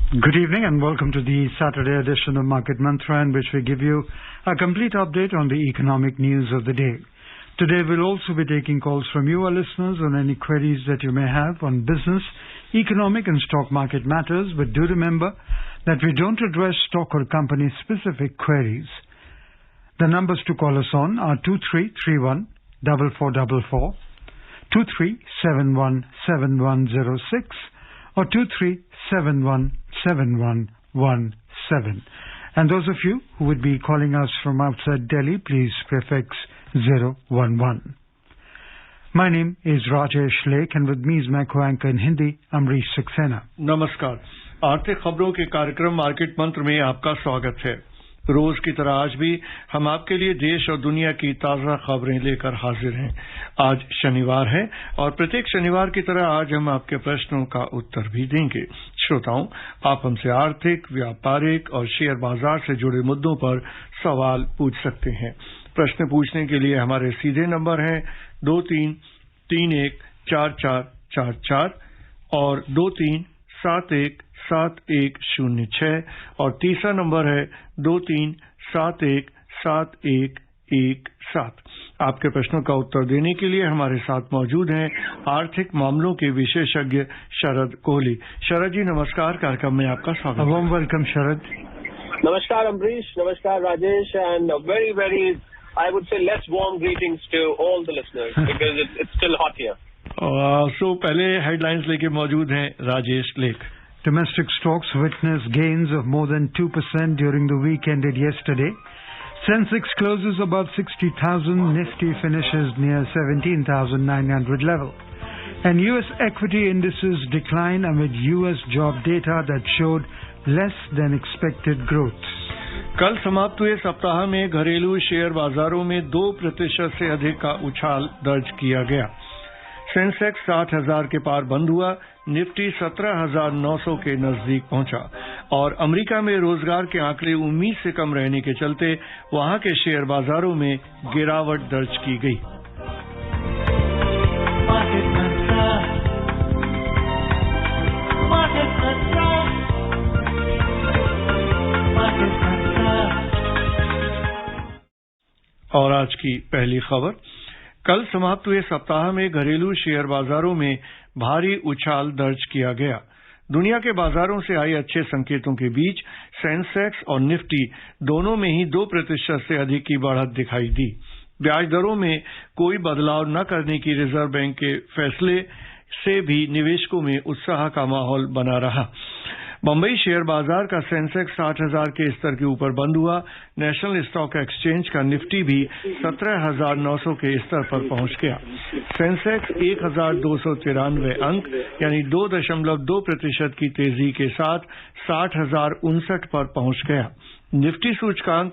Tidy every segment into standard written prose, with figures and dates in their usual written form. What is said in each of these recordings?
Good evening and welcome to the Saturday edition of Market Mantra, in which we give you a complete update on the economic news of the day. Today we'll also be taking calls from you, our listeners, on any queries that you may have on business, economic and stock market matters, but do remember that we don't address stock or company specific queries. The numbers to call us on are 2331 4444, 23717106 or 23717117. And those of you who would be calling us from outside Delhi, please prefix 011. My name is Rajesh Lake and with me is my co-anchor in Hindi, Amrish Saxena. नमस्कार। आर्थिक खबरों के कार्यक्रम market मंत्र में आपका स्वागत है। रोज की तरह आज भी हम आपके लिए देश और दुनिया की ताजा खबरें लेकर हाजिर हैं। आज शनिवार है और प्रत्येक शनिवार की तरह आज हम आपके प्रश्नों का उत्तर भी देंगे। श्रोताओं, आप हमसे आर्थिक, व्यापारिक और शेयर बाजार से जुड़े मुद्दों पर सवाल पूछ सकते हैं। प्रश्न पूछने के लिए हमारे सीधे नंबर हैं 23314444 और 23717106 और तीसरा नंबर है 23717117। आपके प्रश्नों का उत्तर देने के लिए हमारे साथ मौजूद हैं आर्थिक मामलों के विशेषज्ञ शरद कोहली। शरद जी नमस्कार, कार्यक्रम में आपका स्वागत है। Warm welcome, Sharad. Namaskar Amrish, Namaskar Rajesh, and a very, I would say, less warm greetings to all the listeners because it's still hot here. सो पहले हेडलाइंस लेके मौजूद हैं राजेश लेख। Domestic stocks witnessed gains of more than 2% during the week ended yesterday. Sensex closes above 60,000, Nifty finishes near 17,900 level. And US equity indices decline amid US job data that showed less than expected growth. कल समाप्त हुए सप्ताह में घरेलू share बाजारों में 2% से अधिक का उछाल दर्ज किया गया। सेंसेक्स 60,000 के पार बंद हुआ, निफ्टी 17,900 के नजदीक पहुंचा और अमेरिका में रोजगार के आंकड़े उम्मीद से कम रहने के चलते वहां के शेयर बाजारों में गिरावट दर्ज की गई। और आज की पहली खबर, कल समाप्त हुए सप्ताह में घरेलू शेयर बाजारों में भारी उछाल दर्ज किया गया। दुनिया के बाजारों से आए अच्छे संकेतों के बीच सेंसेक्स और निफ्टी दोनों में ही 2% से अधिक की बढ़त दिखाई दी। ब्याज दरों में कोई बदलाव न करने की रिजर्व बैंक के फैसले से भी निवेशकों में उत्साह का माहौल बना रहा। बंबई शेयर बाजार का सेंसेक्स 60,000 के स्तर के ऊपर बंद हुआ। नेशनल स्टॉक एक्सचेंज का निफ्टी भी 17,900 के स्तर पर पहुंच गया। सेंसेक्स 1,293 अंक यानी 2.2% की तेजी के साथ 60,059 पर पहुंच गया। निफ्टी सूचकांक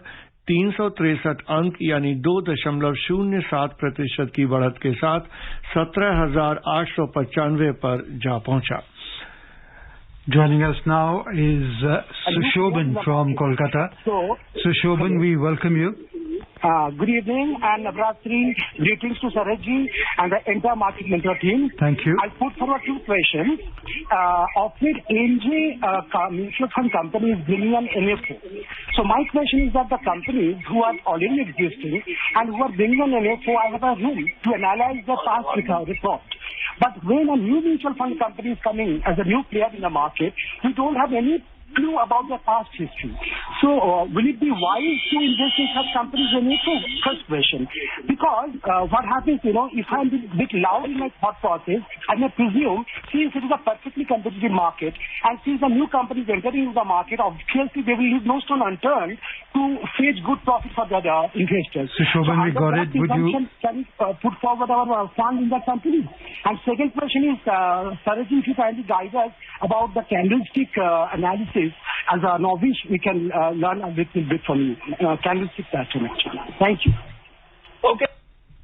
363 अंक यानी 2.07% की बढ़त के साथ 17,895 पर जा पहुंचा। Joining us now is Sushoban from Kolkata. Sushoban, we welcome you. Good evening and Navratri. Greetings to Sarajji and the entire Market Mentor team. Thank you. I'll put forward two questions. Of it, AMG mutual fund company is bringing an NFO. So my question is that the companies who are already existing and who are bringing an NFO, I have a room to analyze the past report. But when a new mutual fund company is coming as a new player in the market, we don't have any clue about their past history. So will it be wise to invest in such companies? First question. Because what happens, if I'm a bit loud in my thought process, I may presume, since it is a perfectly competitive market, and since the new companies entering into the market, obviously they will leave no stone unturned to fetch good profit for the investors. So Shobhan, we got it. Would you can put forward our fund in that company? And second question is, Sarajji, if you kindly guide us about the candlestick analysis. As a novice, we can learn a little bit from you. Candlestick pattern, actually. Thank you. Okay.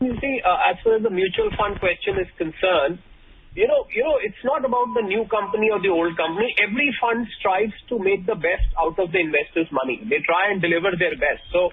You see, as far as the mutual fund question is concerned, it's not about the new company or the old company. Every fund strives to make the best out of the investors' money. They try and deliver their best. So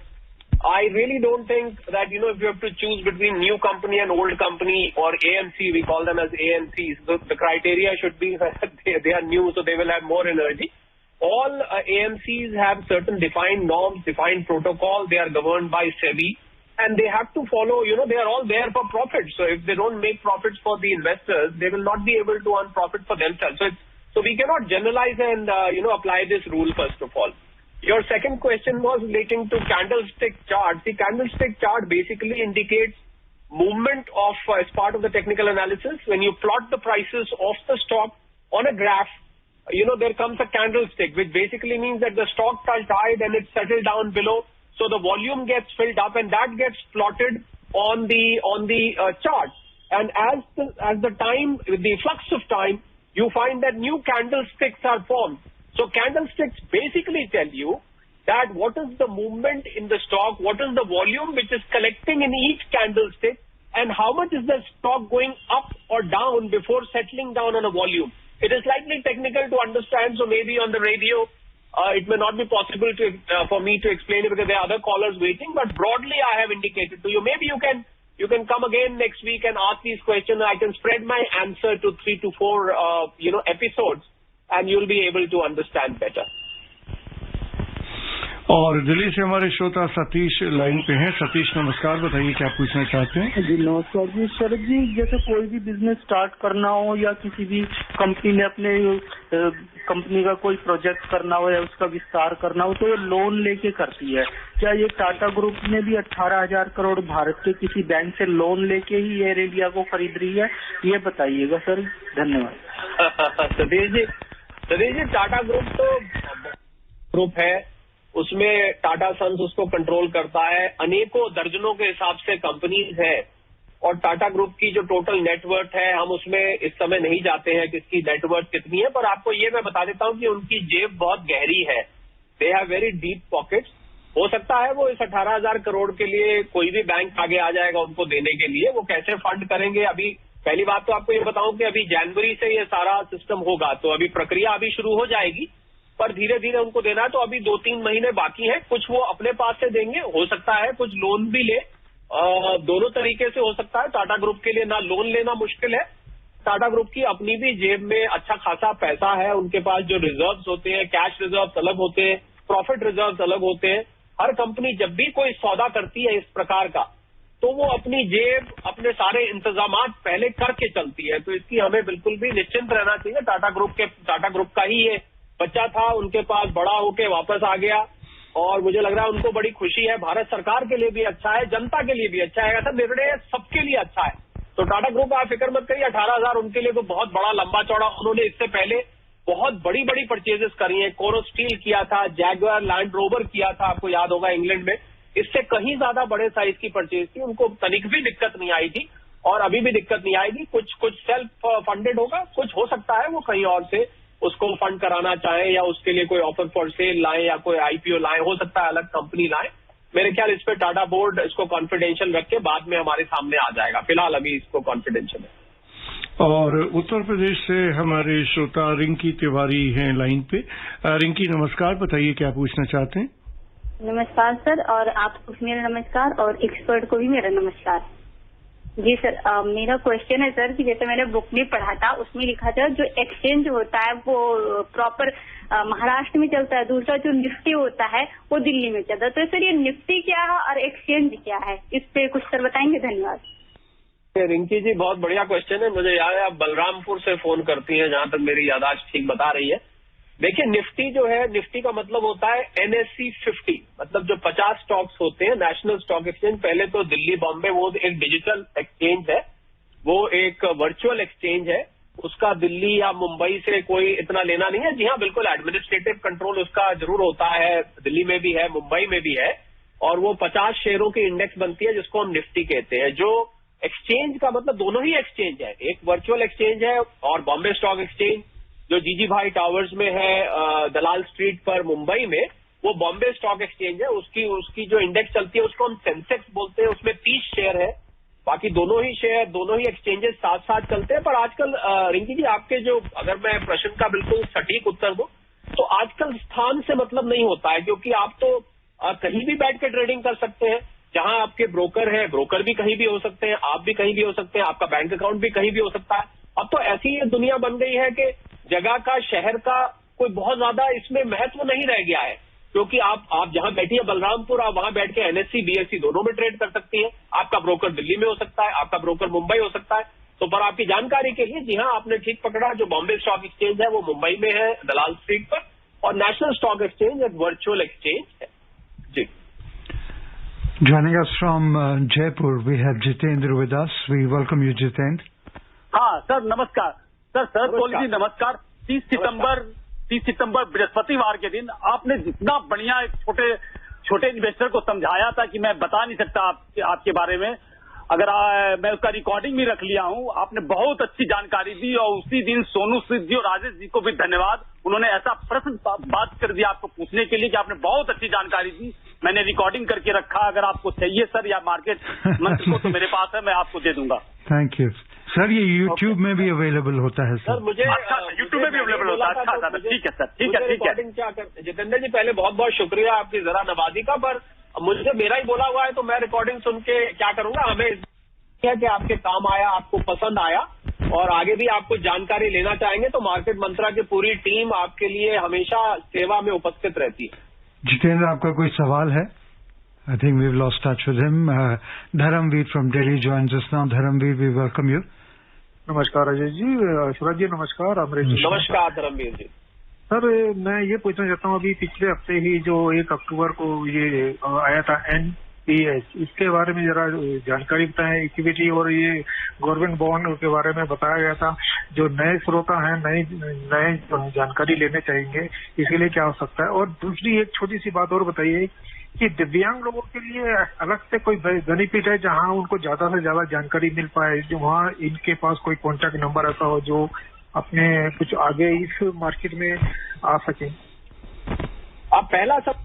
I really don't think that, if you have to choose between new company and old company or AMC, we call them as AMCs, the criteria should be that they are new, so they will have more energy. all AMCs have certain defined norms, defined protocol. They are governed by SEBI, and they have to follow, they are all there for profit. So if they don't make profits for the investors, they will not be able to earn profit for themselves. So we cannot generalize and, apply this rule first of all. Your second question was relating to candlestick chart. The candlestick chart basically indicates movement of, as part of the technical analysis. When you plot the prices of the stock on a graph, there comes a candlestick, which basically means that the stock touched high, then it settled down below. So the volume gets filled up, and that gets plotted on the chart. And as the time, with the flux of time, you find that new candlesticks are formed. So candlesticks basically tell you that what is the movement in the stock, what is the volume which is collecting in each candlestick, and how much is the stock going up or down before settling down on a volume. It is slightly technical to understand, so maybe on the radio, it may not be possible for me to explain it because there are other callers waiting, but broadly I have indicated to you. Maybe you can come again next week and ask these questions. I can spread my answer to 3 to 4, episodes, and you'll be able to understand better. और दिल्ली से हमारे श्रोता Satish line पे हैं। सतीश नमस्कार, बताइए क्या पूछना चाहते हैं। जी नमस्कार जी। शरद जी, जैसे कोई भी बिजनेस स्टार्ट करना हो या किसी भी कंपनी ने अपने कंपनी का कोई प्रोजेक्ट करना हो या उसका विस्तार करना हो तो लोन लेके करती है। क्या ये टाटा ग्रुप ने भी 18,000 करोड़ भारत के किसी बैंक से लोन लेके ही एयर इंडिया को खरीद रही है, ये बताइएगा सर। धन्यवाद। सतीश जी, टाटा ग्रुप तो ग्रुप है, उसमें टाटा सन्स उसको कंट्रोल करता है। अनेकों दर्जनों के हिसाब से कंपनीज है, और टाटा ग्रुप की जो टोटल नेटवर्थ है, हम उसमें इस समय नहीं जाते हैं किसकी नेटवर्थ कितनी है, पर आपको ये मैं बता देता हूं कि उनकी जेब बहुत गहरी है। They have very deep pockets. हो सकता है वो इस 18,000 करोड़ के लिए कोई भी बैंक आगे आ जाएगा उनको देने के लिए। वो कैसे फंड करेंगे, अभी पहली बात तो आपको ये बताऊं कि अभी जनवरी से ये सारा सिस्टम होगा, तो अभी प्रक्रिया अभी शुरू हो जाएगी, पर धीरे धीरे उनको देना है। तो अभी 2-3 महीने बाकी है। कुछ वो अपने पास से देंगे, हो सकता है कुछ लोन भी ले, दोनों तरीके से हो सकता है। टाटा ग्रुप के लिए ना लोन लेना मुश्किल है, टाटा ग्रुप की अपनी भी जेब में अच्छा खासा पैसा है। उनके पास जो रिजर्व्स होते हैं, कैश रिजर्व्स अलग होते हैं, प्रॉफिट रिजर्व्स अलग होते हैं। हर कंपनी जब भी कोई सौदा करती है इस प्रकार का, तो वो अपनी जेब, अपने सारे इंतजामात पहले करके चलती है। तो इसकी हमें बिल्कुल भी निश्चिंत रहना चाहिए। टाटा ग्रुप का ही ये बच्चा था, उनके पास बड़ा होके वापस आ गया, और मुझे लग रहा है उनको बड़ी खुशी है। भारत सरकार के लिए भी अच्छा है, जनता के लिए भी अच्छा है, ऐसा निर्णय सबके लिए अच्छा है। तो टाटा ग्रुप आप फिक्र मत करिए, 18,000 उनके लिए तो बहुत बड़ा लंबा चौड़ा। उन्होंने इससे पहले बहुत बड़ी बड़ी परचेजेस करी है। कोरो स्टील किया था, जैगुआर लैंड रोवर किया था, आपको याद होगा इंग्लैंड में। इससे कहीं ज्यादा बड़े साइज की परचेज थी, उनको तनिक भी दिक्कत नहीं आई थी, और अभी भी दिक्कत नहीं आएगी। कुछ सेल्फ फंडेड होगा, कुछ हो सकता है वो कहीं और से उसको फंड कराना चाहे, या उसके लिए कोई ऑफर फॉर सेल लाएं, या कोई आईपीओ लाएं, हो सकता है अलग कंपनी लाएं। मेरे ख्याल इस पे टाटा बोर्ड इसको कॉन्फिडेंशियल रख के बाद में हमारे सामने आ जाएगा। फिलहाल अभी इसको कॉन्फिडेंशियल है। और उत्तर प्रदेश से हमारे श्रोता रिंकी तिवारी हैं लाइन पे। रिंकी नमस्कार, बताइए क्या पूछना चाहते हैं। नमस्कार सर, और आपको मेरा नमस्कार, और एक्सपर्ट को भी मेरा नमस्कार। जी सर, मेरा क्वेश्चन है सर कि जैसे मैंने बुक में पढ़ा था, उसमें लिखा था जो एक्सचेंज होता है वो प्रॉपर महाराष्ट्र में चलता है, दूसरा जो निफ्टी होता है वो दिल्ली में चलता है। तो सर ये निफ्टी क्या है और एक्सचेंज क्या है, इस पे कुछ सर बताएंगे। धन्यवाद। रिंकी जी, बहुत बढ़िया क्वेश्चन है। मुझे याद है आप बलरामपुर से फोन करती हैं, जहां तक मेरी याददाश्त ठीक बता रही है। देखिए, निफ्टी जो है, निफ्टी का मतलब होता है NSE 50, मतलब जो 50 स्टॉक्स होते हैं, नेशनल स्टॉक एक्सचेंज। पहले तो दिल्ली बॉम्बे वो एक डिजिटल एक्सचेंज है, वो एक वर्चुअल एक्सचेंज है, उसका दिल्ली या मुंबई से कोई इतना लेना नहीं है। जी हाँ, बिल्कुल एडमिनिस्ट्रेटिव कंट्रोल उसका जरूर होता है, दिल्ली में भी है, मुंबई में भी है, और वो 50 शेयरों की इंडेक्स बनती है जिसको हम निफ्टी कहते हैं। जो एक्सचेंज का मतलब दोनों ही एक्सचेंज है, एक वर्चुअल एक्सचेंज है, और बॉम्बे स्टॉक एक्सचेंज जो जीजी भाई टावर्स में है, दलाल स्ट्रीट पर मुंबई में, वो बॉम्बे स्टॉक एक्सचेंज है। उसकी जो इंडेक्स चलती है उसको हम सेंसेक्स बोलते हैं, उसमें 30 शेयर है। बाकी दोनों ही एक्सचेंजेस साथ साथ चलते हैं। पर आजकल रिंकी जी, आपके जो, अगर मैं प्रश्न का बिल्कुल सटीक उत्तर दूं, तो आजकल स्थान से मतलब नहीं होता है, क्योंकि आप तो कहीं भी बैठ के ट्रेडिंग कर सकते हैं। जहां आपके ब्रोकर है, ब्रोकर भी कहीं भी हो सकते हैं, आप भी कहीं भी हो सकते हैं, आपका बैंक अकाउंट भी कहीं भी हो सकता है। अब तो ऐसी ये दुनिया बन गई है कि जगह का, शहर का कोई बहुत ज्यादा इसमें महत्व नहीं रह गया है, क्योंकि आप जहां बैठिए बलरामपुर, आप वहां बैठ के NSE BSE दोनों में ट्रेड कर सकती है। आपका ब्रोकर दिल्ली में हो सकता है, आपका ब्रोकर मुंबई हो सकता है। तो पर आपकी जानकारी के लिए, जी हाँ, आपने ठीक पकड़ा, जो बॉम्बे स्टॉक एक्सचेंज है वो मुंबई में है, दलाल स्ट्रीट पर, और नेशनल स्टॉक एक्सचेंज एक वर्चुअल एक्सचेंज है। जी। Joining us from Jaipur, we have Jitendra with us. We welcome you, Jitendra. हाँ सर, नमस्कार सर। शरद कोहली जी नमस्कार। 30 सितंबर बृहस्पतिवार के दिन आपने जितना बढ़िया एक छोटे इन्वेस्टर को समझाया था कि मैं बता नहीं सकता आपके बारे में, अगर मैं उसका रिकॉर्डिंग भी रख लिया हूं। आपने बहुत अच्छी जानकारी दी, और उसी दिन सोनू सूद जी और राजेश जी को भी धन्यवाद। उन्होंने ऐसा प्रश्न बात कर दिया आपको पूछने के लिए कि आपने बहुत अच्छी जानकारी दी। मैंने रिकॉर्डिंग करके रखा, अगर आपको चाहिए सर या मार्केट मंत्र को तो मेरे पास है, मैं आपको दे दूंगा। Thank you sir. ये YouTube में भी अवेलेबल होता है सर। मुझे YouTube में भी अवेलेबल होता है। अच्छा सर, ठीक है सर, ठीक है। रिकॉर्डिंग क्या कर, जितेंद्र जी पहले बहुत बहुत शुक्रिया आपकी जरा नवाजी का, पर मुझे मेरा ही बोला हुआ है तो मैं रिकॉर्डिंग सुन के क्या करूंगा। हमें है कि आपके काम आया, आपको पसंद आया, और आगे भी आपको जानकारी लेना चाहेंगे तो मार्केट मंत्रा की पूरी टीम आपके लिए हमेशा सेवा में उपस्थित रहती है। जितेंद्र, आपका कोई सवाल है? I think we've lost touch with him. Dharamveer from Delhi joins us now. Dharamveer, we welcome you. नमस्कार अजय जी, सूरज जी नमस्कार, अमरीश जी नमस्कार। धर्मवीर जी सर, मैं ये पूछना चाहता हूँ, अभी पिछले हफ्ते ही जो 1 अक्टूबर को ये आया था NPS, इसके बारे में जरा जानकारी बताएं। इक्विटी और ये गवर्नमेंट बॉन्ड के बारे में बताया गया था। जो नए श्रोता हैं, नए जानकारी लेने चाहेंगे, इसके लिए क्या हो सकता है? और दूसरी एक छोटी सी बात और बताइए कि दिव्यांग लोगों के लिए अलग से कोई बेनिफिट है जहां उनको ज्यादा से ज्यादा जानकारी मिल पाए, जो वहां इनके पास कोई कॉन्टैक्ट नंबर ऐसा हो जो अपने कुछ आगे इस मार्केट में आ सके? आप पहला सब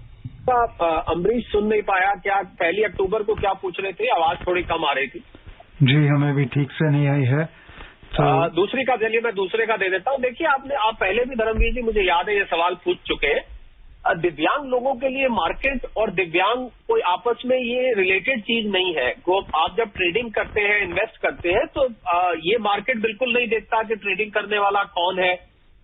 अमरीश सुन नहीं पाया, क्या 1 अक्टूबर को क्या पूछ रहे थे? आवाज थोड़ी कम आ रही थी। जी, हमें भी ठीक से नहीं आई है। तो दूसरी का चलिए मैं दूसरे का दे देता हूँ। देखिए, आप पहले भी धर्मवीर जी मुझे याद है ये सवाल पूछ चुके हैं। दिव्यांग लोगों के लिए मार्केट और दिव्यांग कोई आपस में ये रिलेटेड चीज नहीं है। आप जब ट्रेडिंग करते हैं, इन्वेस्ट करते हैं, तो ये मार्केट बिल्कुल नहीं देखता कि ट्रेडिंग करने वाला कौन है,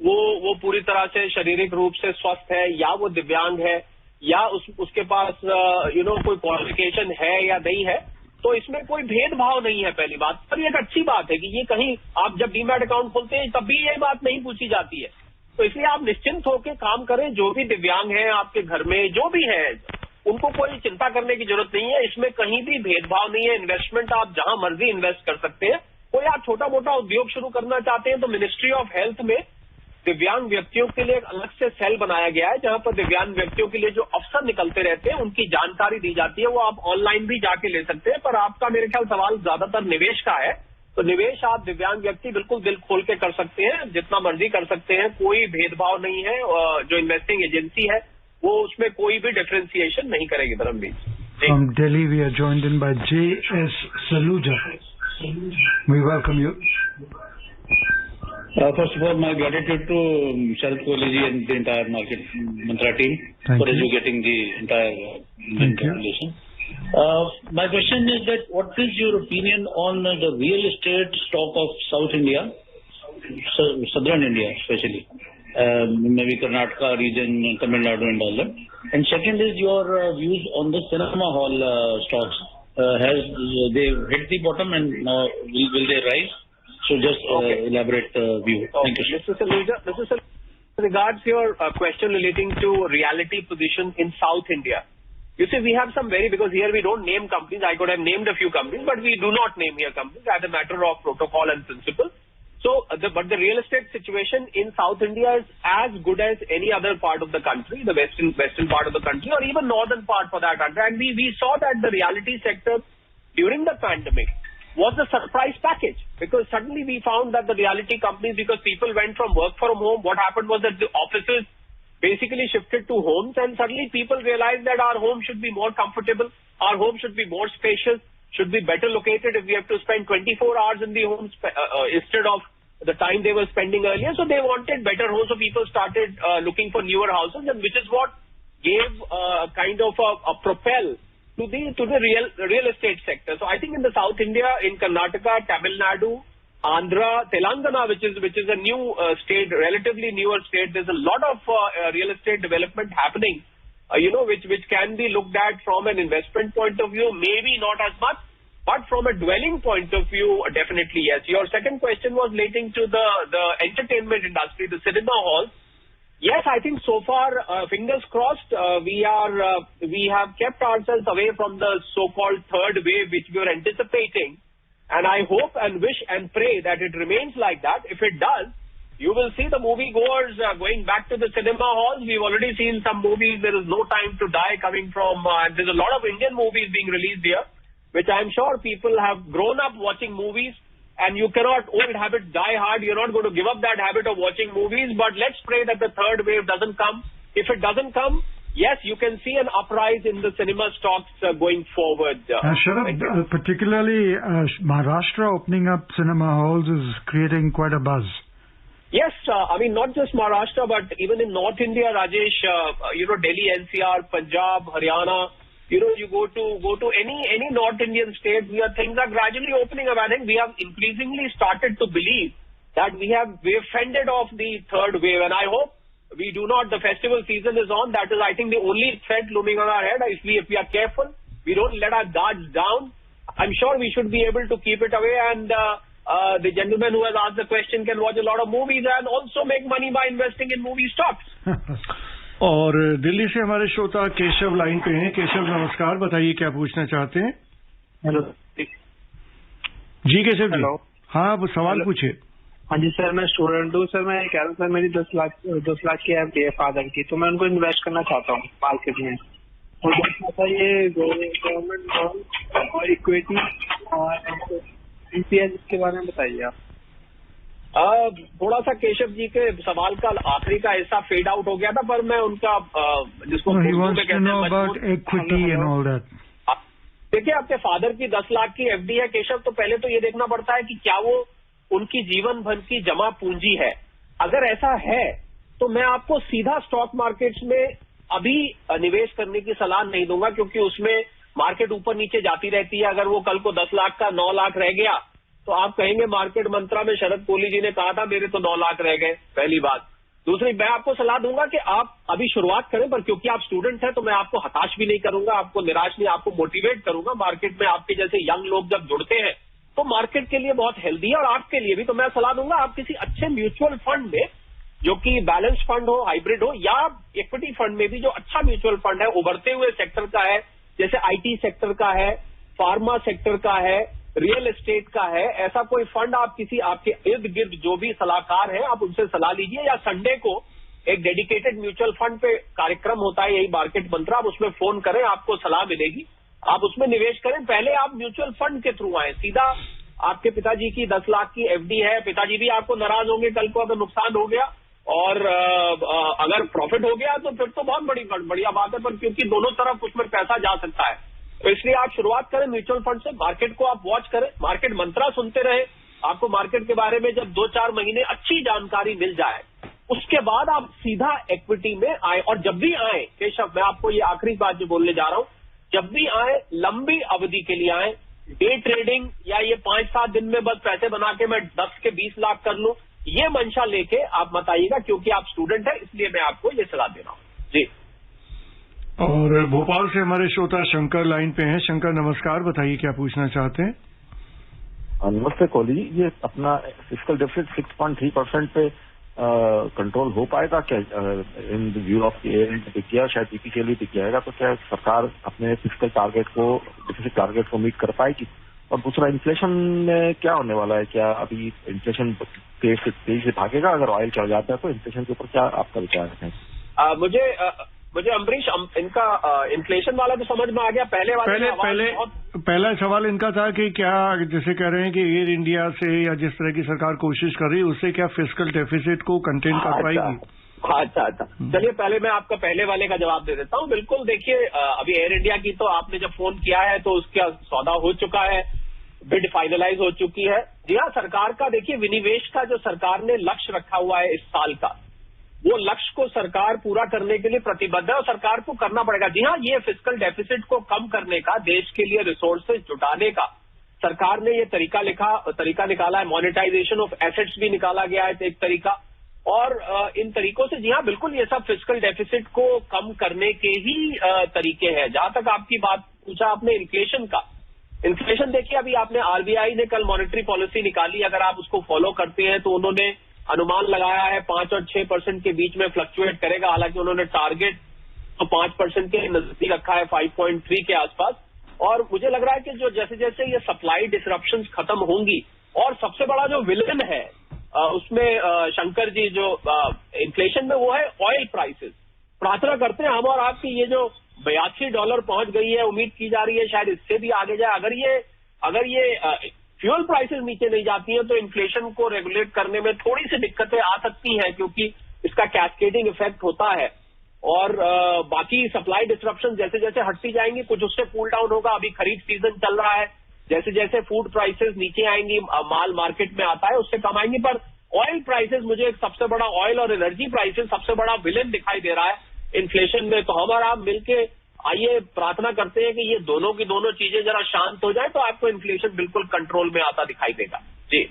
वो पूरी तरह से शारीरिक रूप से स्वस्थ है या वो दिव्यांग है या उसके पास कोई क्वालिफिकेशन है या नहीं है। तो इसमें कोई भेदभाव नहीं है, पहली बात। पर एक अच्छी बात है कि ये कहीं आप जब डीमैट अकाउंट खोलते हैं तब भी ये बात नहीं पूछी जाती है। तो इसलिए आप निश्चिंत होकर काम करें। जो भी दिव्यांग हैं आपके घर में, जो भी है, उनको कोई चिंता करने की जरूरत नहीं है। इसमें कहीं भी भेदभाव नहीं है। इन्वेस्टमेंट आप जहां मर्जी इन्वेस्ट कर सकते हैं। कोई आप छोटा मोटा उद्योग शुरू करना चाहते हैं तो मिनिस्ट्री ऑफ हेल्थ में दिव्यांग व्यक्तियों के लिए एक अलग से सेल बनाया गया है, जहां पर दिव्यांग व्यक्तियों के लिए जो अवसर निकलते रहते हैं उनकी जानकारी दी जाती है। वो आप ऑनलाइन भी जाके ले सकते हैं। पर आपका मेरे ख्याल सवाल ज्यादातर निवेश का है, तो निवेश आप दिव्यांग व्यक्ति बिल्कुल दिल खोल के कर सकते हैं, जितना मर्जी कर सकते हैं। कोई भेदभाव नहीं है। जो इन्वेस्टिंग एजेंसी है वो उसमें कोई भी डिफरेंशिएशन नहीं करेगी। Dharmveer From Delhi, we are joined in by J.S. Saluja. We welcome you. First of all, my gratitude to Sharad Kohli ji and the entire Market Mantra team for educating the entire population. My question is that what is your opinion on the real estate stock of South India, Southern India especially, maybe Karnataka region, Tamil Nadu and all that. And second is your views on the cinema hall stocks. Has they hit the bottom and now will they rise? So just elaborate view. Thank you. Mr. Saluja, regards your question relating to reality position in South India. You see, we have some because here we don't name companies. I could have named a few companies, but we do not name here companies as a matter of protocol and principle. So, but the real estate situation in South India is as good as any other part of the country, the western part of the country, or even northern part for that country. And we saw that the reality sector during the pandemic was a surprise package, because suddenly we found that the reality companies, because people went from work from home, what happened was that the offices basically shifted to homes, and suddenly people realized that our home should be more comfortable, our home should be more spacious, should be better located if we have to spend 24 hours in the homes instead of the time they were spending earlier. So they wanted better homes, so people started looking for newer houses, and which is what gave kind of a propel to the real estate sector. So I think in the South India, in Karnataka, Tamil Nadu, Andhra, Telangana, which is a new state, relatively newer state. There's a lot of real estate development happening, which can be looked at from an investment point of view. Maybe not as much, but from a dwelling point of view, definitely yes. Your second question was relating to the entertainment industry, the cinema halls. Yes, I think so far, fingers crossed, we have kept ourselves away from the so-called third wave, which we were anticipating. And I hope and wish and pray that it remains like that. If it does, you will see the moviegoers going back to the cinema halls. We've already seen some movies. There is no time to die coming from, there's a lot of Indian movies being released here, which I'm sure people have grown up watching movies. And you cannot, old habits die hard. You're not going to give up that habit of watching movies. But let's pray that the third wave doesn't come. If it doesn't come, yes, you can see an uprise in the cinema stocks going forward. Sharad, particularly Maharashtra opening up cinema halls is creating quite a buzz. Yes, I mean, not just Maharashtra, but even in North India, Rajesh, Delhi, NCR, Punjab, Haryana, you go to any North Indian state where things are gradually opening up. I think we have increasingly started to believe that we've fended off the third wave, and I hope we do not. The festival season is on. That is, I think, the only threat looming on our head. If we are careful, we don't let our guards down, I'm sure we should be able to keep it away. And the gentleman who has asked the question can watch a lot of movies and also make money by investing in movie stocks. और दिल्ली से हमारे श्रोता Keshav line पे हैं। केशव नमस्कार, बताइए क्या पूछना चाहते हैं। हेलो जी केशव जी, हाँ आप सवाल पूछिए। हाँ जी सर, मैं स्टूडेंट हूँ सर। मैं कह रहा हूँ सर, मेरी 10 लाख की एफडी है फादर की, तो मैं उनको इन्वेस्ट करना चाहता हूँ मार्केट में। तो ये गवर्नमेंट बॉन्ड और इक्विटी और ईपीएस, इसके बारे में बताइए आप। थोड़ा सा केशव जी के सवाल का आखिरी का हिस्सा फेड आउट हो गया था, पर मैं उनका जिसको देखिए, आपके फादर की 10 लाख की एफडी है केशव, तो पहले तो ये देखना पड़ता है कि क्या वो उनकी जीवन भर की जमा पूंजी है। अगर ऐसा है तो मैं आपको सीधा स्टॉक मार्केट्स में अभी निवेश करने की सलाह नहीं दूंगा, क्योंकि उसमें मार्केट ऊपर नीचे जाती रहती है। अगर वो कल को 10 लाख का 9 लाख रह गया तो आप कहेंगे मार्केट मंत्रा में शरद कोहली जी ने कहा था मेरे तो 9 लाख रह गए, पहली बात। दूसरी, मैं आपको सलाह दूंगा कि आप अभी शुरुआत करें, पर क्योंकि आप स्टूडेंट हैं तो मैं आपको हताश भी नहीं करूंगा, आपको निराश नहीं, आपको मोटिवेट करूंगा। मार्केट में आपके जैसे यंग लोग जब जुड़ते हैं तो मार्केट के लिए बहुत हेल्दी है, और आपके लिए भी। तो मैं सलाह दूंगा आप किसी अच्छे म्यूचुअल फंड में, जो कि बैलेंस फंड हो, हाइब्रिड हो, या इक्विटी फंड में भी जो अच्छा म्यूचुअल फंड है, उभरते हुए सेक्टर का है, जैसे आईटी सेक्टर का है, फार्मा सेक्टर का है, रियल एस्टेट का है, ऐसा कोई फंड आप किसी आपके इर्द गिर्द जो भी सलाहकार है आप उनसे सलाह लीजिए। या संडे को एक डेडिकेटेड म्यूचुअल फंड पे कार्यक्रम होता है, यही मार्केट मंत्रा, आप उसमें फोन करें, आपको सलाह मिलेगी, आप उसमें निवेश करें। पहले आप म्यूचुअल फंड के थ्रू आए, सीधा आपके पिताजी की 10 लाख की एफडी है, पिताजी भी आपको नाराज होंगे कल को अगर नुकसान हो गया, और अगर प्रॉफिट हो गया तो फिर तो बहुत बढ़िया बात है, पर क्योंकि दोनों तरफ उसमें पैसा जा सकता है, तो इसलिए आप शुरुआत करें म्यूचुअल फंड से। मार्केट को आप वॉच करें, मार्केट मंत्रा सुनते रहे, आपको मार्केट के बारे में जब 2-4 महीने अच्छी जानकारी मिल जाए उसके बाद आप सीधा इक्विटी में आए। और जब भी आए केशव, मैं आपको ये आखिरी बात जो बोलने जा रहा हूं, जब भी आए लंबी अवधि के लिए आए। डे ट्रेडिंग या ये 5-7 दिन में बस पैसे बना के मैं 10 के 20 लाख कर लूं, ये मंशा लेके आप मत आइएगा, क्योंकि आप स्टूडेंट हैं, इसलिए मैं आपको ये सलाह दे रहा हूं जी। और भोपाल से हमारे श्रोता शंकर लाइन पे हैं। शंकर नमस्कार, बताइए क्या पूछना चाहते हैं। नमस्ते कोहली जी, ये अपना फिस्कल डेफिसिट 6.3% पे कंट्रोल हो पाएगा क्या इन व्यू ऑफ किया, शायद पीपी के लिए भी जाएगा, तो क्या सरकार अपने फिस्कल टारगेट को, डेफिसिट टारगेट को मीट कर पाएगी। और दूसरा, इन्फ्लेशन में क्या होने वाला है, क्या अभी इन्फ्लेशन तेज से भागेगा, अगर ऑयल चढ़ जाता है तो इन्फ्लेशन के ऊपर क्या आपका विचार है। मुझे अम्बरीश, इनका इन्फ्लेशन वाला तो समझ में आ गया। पहला सवाल इनका था कि क्या, जैसे कह रहे हैं कि एयर इंडिया से या जिस तरह की सरकार कोशिश कर रही है उससे क्या फिस्कल डेफिसिट को कंटेन कर पाएगी। अच्छा, चलिए पहले मैं आपका पहले वाले का जवाब दे देता हूँ। बिल्कुल, देखिए अभी एयर इंडिया की तो आपने जब फोन किया है तो उसका सौदा हो चुका है, बिड फाइनलाइज हो चुकी है। जी हाँ, सरकार का देखिए विनिवेश का जो सरकार ने लक्ष्य रखा हुआ है इस साल का, वो लक्ष्य को सरकार पूरा करने के लिए प्रतिबद्ध है और सरकार को करना पड़ेगा। जी हाँ, ये फिस्कल डेफिसिट को कम करने का, देश के लिए रिसोर्सेज जुटाने का सरकार ने ये तरीका निकाला है, मोनेटाइजेशन ऑफ एसेट्स भी निकाला गया है एक तरीका, और इन तरीकों से जी हाँ बिल्कुल ये सब फिस्कल डेफिसिट को कम करने के ही तरीके हैं। जहां तक आपकी बात पूछा आपने इन्फ्लेशन का, इन्फ्लेशन देखिए अभी आपने आरबीआई ने कल मॉनेटरी पॉलिसी निकाली, अगर आप उसको फॉलो करते हैं तो उन्होंने अनुमान लगाया है 5 और 6% के बीच में फ्लक्चुएट करेगा। हालांकि उन्होंने टारगेट तो 5% के नजदीक रखा है, 5.3 के आसपास। और मुझे लग रहा है कि जो जैसे जैसे ये सप्लाई डिसरप्शंस खत्म होंगी, और सबसे बड़ा जो विलेन है उसमें शंकर जी जो इन्फ्लेशन में वो है ऑयल प्राइसेस। प्रार्थना करते हैं हम और आप की ये जो $82 पहुंच गई है, उम्मीद की जा रही है शायद इससे भी आगे जाए। अगर ये फ्यूल प्राइसेस नीचे नहीं जाती हैं तो इन्फ्लेशन को रेगुलेट करने में थोड़ी सी दिक्कतें आ सकती हैं, क्योंकि इसका कैस्केडिंग इफेक्ट होता है। और बाकी सप्लाई डिसरप्शन जैसे जैसे हटती जाएंगी कुछ उससे कूल डाउन होगा। अभी खरीद सीजन चल रहा है, जैसे जैसे फूड प्राइसेस नीचे आएंगी, माल मार्केट में आता है उससे कम आएंगी। पर ऑयल प्राइसेस मुझे एक सबसे बड़ा, ऑयल और एनर्जी प्राइसेस सबसे बड़ा विलेन दिखाई दे रहा है इन्फ्लेशन में। तो हम और आप मिलके आइए प्रार्थना करते हैं कि ये दोनों की दोनों चीजें जरा शांत हो जाए तो आपको इन्फ्लेशन बिल्कुल कंट्रोल में आता दिखाई देगा जी।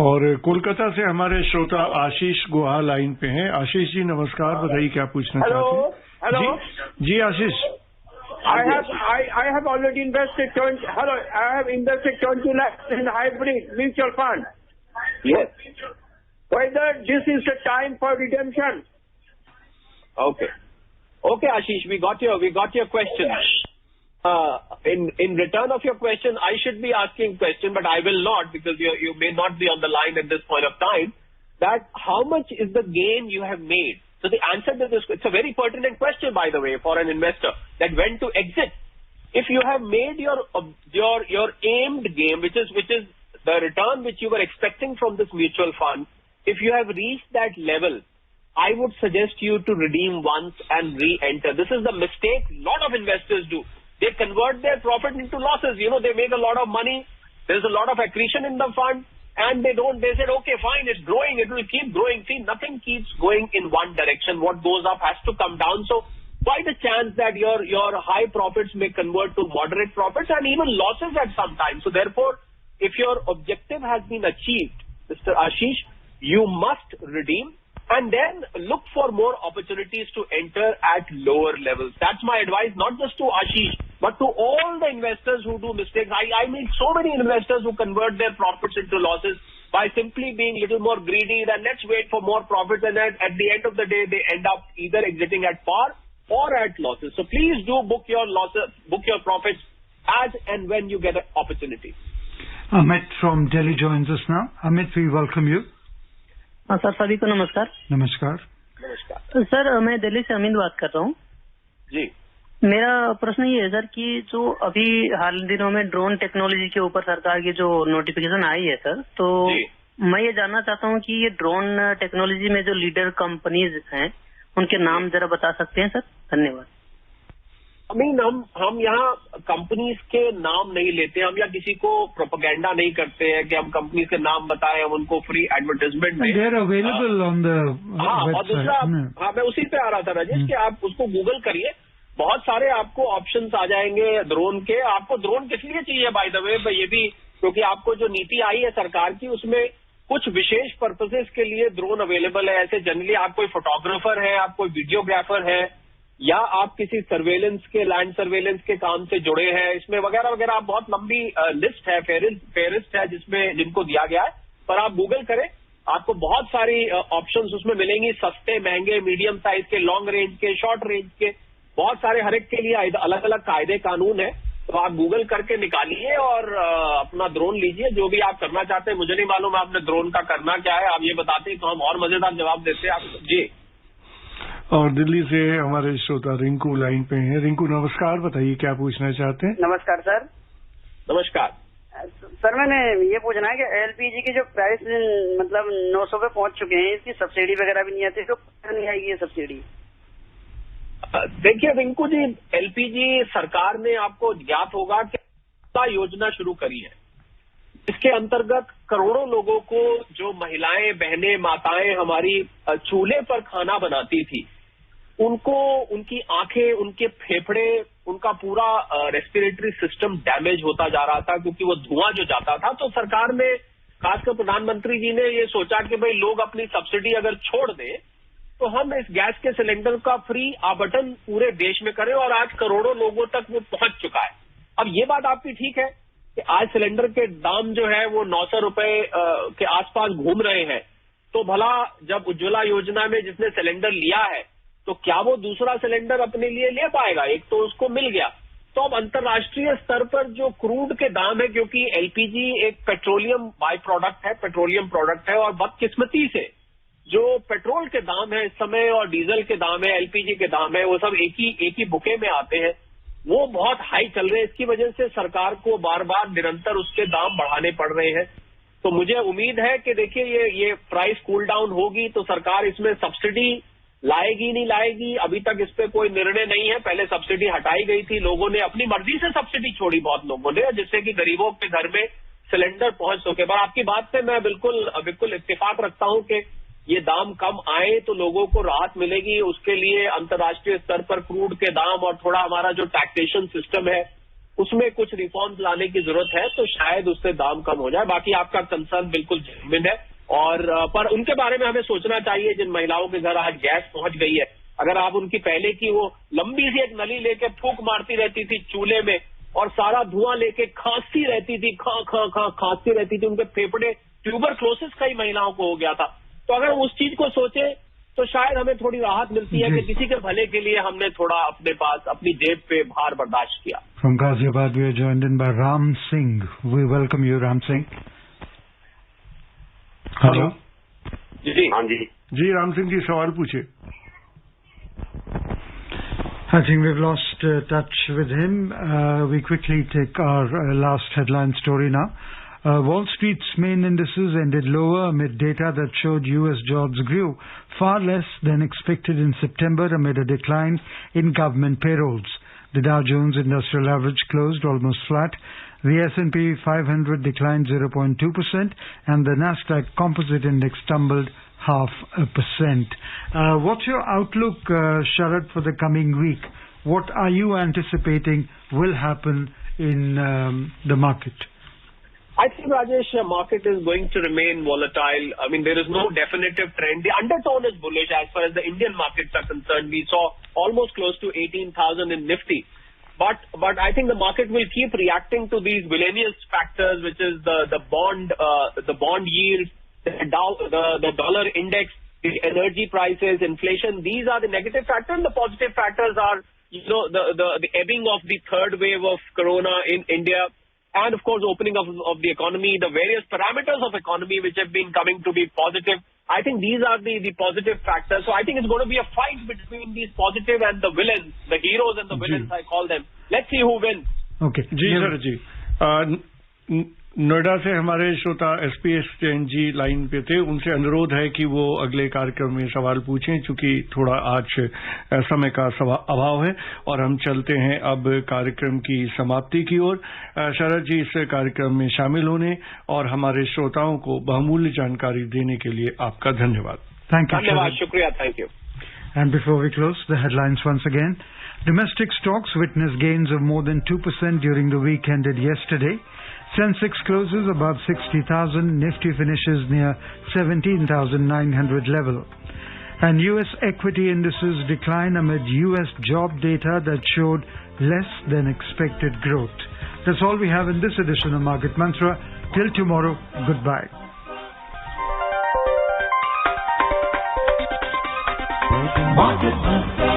और कोलकाता से हमारे श्रोता आशीष गुहा लाइन पे हैं। आशीष जी नमस्कार, बताइए क्या पूछना चाहते हैं? Hello ji Ashish. I have already invested 20 lakhs in hybrid mutual fund. Yes. Whether this is the time for redemption? Okay, Ashish, we got your question. In return of your question, I should be asking question, but I will not, because you may not be on the line at this point of time. That how much is the gain you have made? So the answer to this, it's a very pertinent question, by the way, for an investor, that when to exit. If you have made your aimed game, which is the return which you were expecting from this mutual fund, if you have reached that level, I would suggest you to redeem once and re-enter. This is the mistake a lot of investors do. They convert their profit into losses. They make a lot of money. There's a lot of accretion in the fund. And they said, okay, fine, it's growing, it will keep growing. See, nothing keeps going in one direction. What goes up has to come down. So, quite a chance that your high profits may convert to moderate profits and even losses at some time. So, therefore, if your objective has been achieved, Mr. Ashish, you must redeem and then look for more opportunities to enter at lower levels. That's my advice, not just to Ashish, but to all the investors who do mistakes. I meet so many investors who convert their profits into losses by simply being a little more greedy, then let's wait for more profits, and then at the end of the day, they end up either exiting at par or at losses. So please do book your profits as and when you get an opportunity. Amit from Delhi joins us now. Amit, we welcome you. हाँ sir, सभी को नमस्कार। नमस्कार। Sir, मैं दिल्ली से अमीन बात कर रहा हूँ जी। मेरा प्रश्न ये है सर कि जो अभी हाल दिनों में ड्रोन टेक्नोलॉजी के ऊपर सरकार की जो नोटिफिकेशन आई है सर, तो मैं ये जानना चाहता हूँ कि ये ड्रोन टेक्नोलॉजी में जो लीडर कंपनीज हैं उनके नाम जरा बता सकते हैं सर? धन्यवाद। अमीन, हम यहाँ कंपनीज के नाम नहीं लेते, हम यहाँ किसी को प्रोपेगेंडा नहीं करते हैं कि हम कंपनीज के नाम बताएं, हम उनको फ्री एडवर्टाइजमेंट दें। They are available on the website. और दूसरा, मैं उसी पे आ रहा था राजेश, कि आप उसको गूगल करिए, बहुत सारे आपको ऑप्शंस आ जाएंगे ड्रोन के। आपको ड्रोन किस लिए चाहिए बाय द वे, ये भी क्योंकि आपको जो नीति आई है सरकार की उसमें कुछ विशेष पर्पसेस के लिए ड्रोन अवेलेबल है। ऐसे जनरली आप कोई फोटोग्राफर है, आप कोई वीडियोग्राफर है, या आप किसी सर्वेलेंस के, लैंड सर्वेलेंस के काम से जुड़े हैं, इसमें वगैरह वगैरह आप बहुत लंबी लिस्ट है, फेरिस्ट है जिसमें जिनको दिया गया है। पर आप गूगल करें, आपको बहुत सारी ऑप्शंस उसमें मिलेंगी, सस्ते, महंगे, मीडियम साइज के, लॉन्ग रेंज के, शॉर्ट रेंज के, बहुत सारे, हर एक के लिए अलग अलग कायदे कानून है। तो आप गूगल करके निकालिए और अपना ड्रोन लीजिए, जो भी आप करना चाहते हैं। मुझे नहीं मालूम आपने ड्रोन का करना क्या है, आप ये बताते हैं तो हम और मजेदार जवाब देते हैं आपको जी। और दिल्ली से हमारे श्रोता रिंकू लाइन पे हैं। रिंकू नमस्कार, बताइए क्या पूछना चाहते हैं? नमस्कार सर। नमस्कार सर, मैंने ये पूछना है कि एलपीजी की जो प्राइस मतलब 900 पे पहुंच चुके हैं, इसकी सब्सिडी वगैरह भी नहीं आती, तो नहीं आएगी ये सब्सिडी? देखिए रिंकू जी, एलपीजी सरकार ने, आपको ज्ञात होगा कि योजना शुरू करी है। इसके अंतर्गत करोड़ों लोगों को, जो महिलाएं, बहनें, माताएं हमारी चूल्हे पर खाना बनाती थी, उनको, उनकी आंखें, उनके फेफड़े उनका पूरा रेस्पिरेटरी सिस्टम डैमेज होता जा रहा था क्योंकि वो धुआं जो जाता था। तो सरकार ने, खासकर प्रधानमंत्री जी ने ये सोचा कि भाई लोग अपनी सब्सिडी अगर छोड़ दें तो हम इस गैस के सिलेंडर का फ्री आवंटन पूरे देश में करें, और आज करोड़ों लोगों तक वो पहुंच चुका है। अब ये बात आपकी ठीक है कि आज सिलेंडर के दाम जो है वो 900 रुपए के आसपास घूम रहे हैं। तो भला जब उज्ज्वला योजना में जिसने सिलेंडर लिया है तो क्या वो दूसरा सिलेंडर अपने लिए ले पाएगा? एक तो उसको मिल गया। तो अब अंतर्राष्ट्रीय स्तर पर जो क्रूड के दाम है, क्योंकि एलपीजी एक पेट्रोलियम बाय प्रोडक्ट है, पेट्रोलियम प्रोडक्ट है, और बदकिस्मती से जो पेट्रोल के दाम है इस समय और डीजल के दाम है, एलपीजी के दाम है, वो सब एक ही बुके में आते हैं, वो बहुत हाई चल रहे हैं। इसकी वजह से सरकार को बार बार निरंतर उसके दाम बढ़ाने पड़ रहे हैं। तो मुझे उम्मीद है कि देखिए ये प्राइस कूल डाउन होगी तो सरकार इसमें सब्सिडी लाएगी नहीं लाएगी, अभी तक इस पे कोई निर्णय नहीं है। पहले सब्सिडी हटाई गई थी, लोगों ने अपनी मर्जी से सब्सिडी छोड़ी बहुत लोगों ने, जिससे कि गरीबों के घर में सिलेंडर पहुंच सके। पर आपकी बात से मैं बिल्कुल इत्तेफाक रखता हूं कि ये दाम कम आए तो लोगों को राहत मिलेगी। उसके लिए अंतर्राष्ट्रीय स्तर पर क्रूड के दाम और थोड़ा हमारा जो टैक्सेशन सिस्टम है उसमें कुछ रिफॉर्म्स लाने की जरूरत है, तो शायद उससे दाम कम हो जाए। बाकी आपका कंसर्न बिल्कुल जेन्युइन है, और पर उनके बारे में हमें सोचना चाहिए जिन महिलाओं के घर आज गैस पहुंच गई है। अगर आप उनकी पहले की वो लंबी सी एक नली लेके फूंक मारती रहती थी चूल्हे में और सारा धुआं लेके खांसती रहती थी, खांसती रहती थी, उनके फेफड़े ट्यूबरक्लोसिस कई महिलाओं को हो गया था। तो अगर उस चीज को सोचे तो शायद हमें थोड़ी राहत मिलती है कि किसी के भले के लिए हमने थोड़ा अपने पास अपनी जेब पे भार बर्दाश्त किया। From Ghaziabad, we are joined in by Ram Singh. We welcome you, Ram Singh. Hello जी। हाँ जी जी, राम सिंह जी सवाल पूछिए। I think we've lost touch with him. We quickly take our last headline story now. Wall Street's main indices ended lower amid data that showed U.S. jobs grew far less than expected in September amid a decline in government payrolls. The Dow Jones Industrial Average closed almost flat. The S&P 500 declined 0.2% and the Nasdaq Composite Index tumbled 0.5%. What's your outlook, Sharad, for the coming week? What are you anticipating will happen in the market? I think, Rajesh, market is going to remain volatile. I mean, there is no definitive trend. The undertone is bullish as far as the Indian markets are concerned. We saw almost close to 18,000 in Nifty. But I think the market will keep reacting to these villainous factors, which is the bond yield, the dollar index, the energy prices, inflation. These are the negative factors. The positive factors are, the ebbing of the third wave of corona in India. And of course, opening of the economy, the various parameters of economy which have been coming to be positive. I think these are the positive factors. So I think it's going to be a fight between these positive and the villains, the heroes and the villains, I call them. Let's see who wins. Okay. जी sir जी, नोएडा से हमारे श्रोता SPS Jain ji line पे थे। उनसे अनुरोध है कि वो अगले कार्यक्रम में सवाल पूछें, चूंकि थोड़ा आज समय का अभाव है। और हम चलते हैं अब कार्यक्रम की समाप्ति की ओर। शरद जी, इस कार्यक्रम में शामिल होने और हमारे श्रोताओं को बहुमूल्य जानकारी देने के लिए आपका धन्यवाद। धन्यवाद, शुक्रिया, thank you. And before we close, the headlines once again. Domestic stocks witnessed gains of more than 2% during the week ended yesterday. Sensex closes above 60,000, Nifty finishes near 17,900 level. And US equity indices decline amid US job data that showed less than expected growth. That's all we have in this edition of Market Mantra. Till tomorrow, goodbye. Market Mantra.